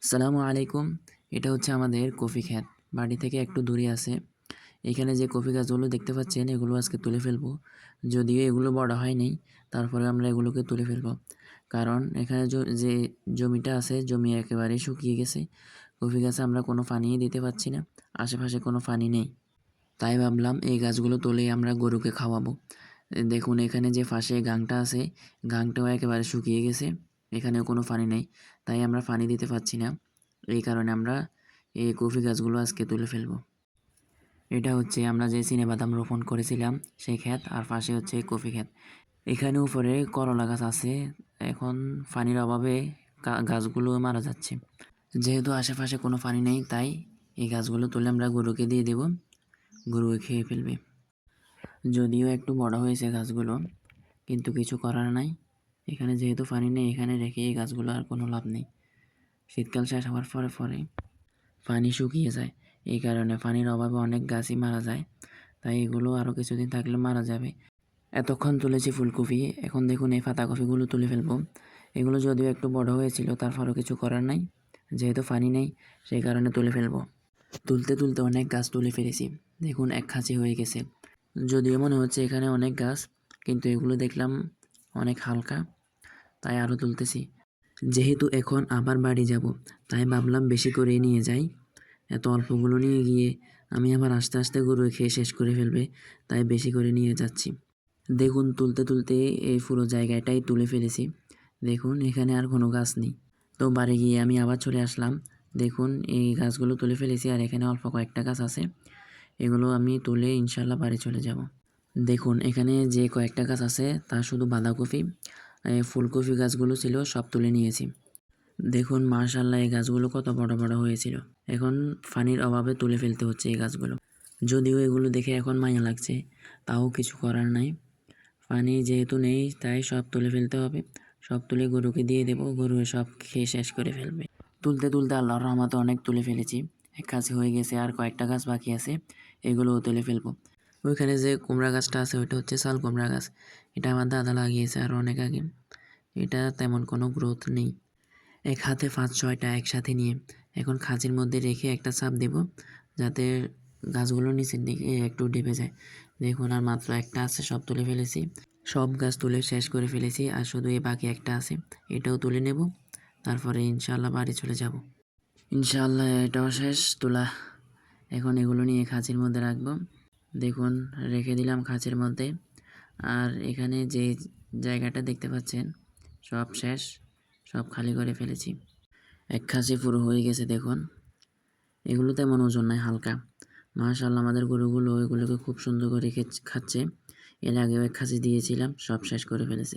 আসসালামু আলাইকুম। এটা হচ্ছে আমাদের কফি ক্ষেত। বাড়ি থেকে একটু দূরে আছে। এখানে যে কফি গাছগুলো দেখতে পাচ্ছেন এগুলো আজকে তুলে ফেলবো। যদিও এগুলো বড় হয়নি, তারপরে আমরা এগুলোকে তুলে ফেলবো। কারণ এখানে যে জমিটা আছে, জমি একেবারে শুকিয়ে গেছে। কফি গাছে আমরা কোনো পানিই দিতে পারছি না। আশেপাশে কোনো পানি নেই। তাই ভাবলাম এই গাছগুলো তুলে আমরা গরুকে খাওয়াবো। দেখুন এখানে যে পাশে গাংটা আছে, গাংটাও একেবারে শুকিয়ে গেছে। এখানেও কোনো পানি নেই। তাই আমরা পানি দিতে পারছি না। এই কারণে আমরা এই কফি গাছগুলো আজকে তুলে ফেলবো। এটা হচ্ছে আমরা যে চিনেবাদাম রোপণ করেছিলাম সেই ক্ষেত, আর পাশে হচ্ছে কফি ক্ষেত। এখানে উপরে করলা গাছ আছে। এখন পানির অভাবে গাছগুলো মারা যাচ্ছে। যেহেতু আশেপাশে কোনো পানি নেই, তাই এই গাছগুলো তুলে আমরা গরুকে দিয়ে দেব। গরু খেয়ে ফেলবে। যদিও একটু বড় হয়েছে গাছগুলো, কিন্তু কিছু করার নাই। এখানে যেহেতু পানি নেই, এখানে রেখে এই গাছগুলো আর কোনো লাভ নেই। শীতকাল শেষ হওয়ার পরে পরে পানি শুকিয়ে যায়। এই কারণে পানির অভাবে অনেক গাছই মারা যায়। তাই এগুলো আরও কিছুদিন থাকলে মারা যাবে। এতক্ষণ তুলেছি ফুলকপি, এখন দেখুন এই পাতাকপিগুলো তুলে ফেলবো। এগুলো যদিও একটু বড় হয়েছিল, তারপরও কিছু করার নাই। যেহেতু পানি নেই, সেই কারণে তুলে ফেলবো। তুলতে তুলতে অনেক গাছ তুলে ফেলেছি। দেখুন এক খাঁচি হয়ে গেছে। যদিও মনে হচ্ছে এখানে অনেক গাছ, কিন্তু এগুলো দেখলাম অনেক হালকা, তাই আরও তুলতেছি। যেহেতু এখন আবার বাড়ি যাব, তাই ভাবলাম বেশি করে নিয়ে যাই। এত অল্পগুলো নিয়ে গিয়ে আমি আবার আস্তে আস্তে গরু খেয়ে শেষ করে ফেলবে, তাই বেশি করে নিয়ে যাচ্ছি। দেখুন তুলতে তুলতে এই পুরো জায়গাটাই তুলে ফেলেছি। দেখুন এখানে আর কোনো গাছ নেই। তো বাড়ি গিয়ে আমি আবার চলে আসলাম। দেখুন এই গাছগুলো তুলে ফেলেছি, আর এখানে অল্প কয়েকটা গাছ আছে। এগুলো আমি তুলে ইনশাল্লাহ বাড়ি চলে যাব। দেখুন এখানে যে কয়েকটা গাছ আছে তা শুধু বাঁধাকপি। ফুলকপি গাছগুলো ছিল সব তুলে নিয়েছি। দেখুন মাশাআল্লাহ এই গাছগুলো কত বড় বড় হয়েছিল। এখন পানির অভাবে তুলে ফেলতে হচ্ছে এই গাছগুলো। যদিও এগুলো দেখে এখন মায়া লাগছে, তাও কিছু করার নাই। পানি যেহেতু নেই, তাই সব তুলে ফেলতে হবে। সব তুলে গরুকে দিয়ে দেবো, গরু সব খেয়ে শেষ করে ফেলবে। তুলতে তুলতে আল্লাহর রহমতে অনেক তুলে ফেলেছি। এক গাছ হয়ে গেছে, আর কয়েকটা গাছ বাকি আছে। এগুলোও তুলে ফেলবো। ওইখানে যে কুমড়া গাছটা আছে ওইটা হচ্ছে শাল কুমড়া গাছ। এটা আমার দাদা লাগিয়েছে আর অনেক আগে। এটা তেমন কোনো গ্রোথ নেই। এক হাতে 5-6টা একসাথে নিয়ে এখন খাঁচির মধ্যে রেখে একটা চাপ দেব, যাতে গাছগুলো নিচের দিকে একটু ডেবে যায়। দেখুন আর মাত্র একটা আছে, সব তুলে ফেলেছি। সব গাছ তুলে শেষ করে ফেলেছি, আর শুধু এই বাকি একটা আছে, এটাও তুলে নেব। তারপরে ইনশাআল্লাহ বাড়ি চলে যাব। ইনশাআল্লাহ এটাও শেষ তোলা। এখন এগুলো নিয়ে খাঁচির মধ্যে রাখবো। দেখুন রেখে দিলাম খাঁচির মধ্যে। আর এখানে যে জায়গাটা দেখতে পাচ্ছেন সব শেষ, সব খালি করে ফেলেছি। এক খাঁচি পুরো হয়ে গেছে। দেখুন এগুলো তেমন ওজন নয়, হালকা। মাশাআল্লাহ আমাদের গরুগুলো এগুলোকে খুব সুন্দর করে খাচ্ছে। এর আগেও এক খাঁচি দিয়েছিলাম, সব শেষ করে ফেলেছে।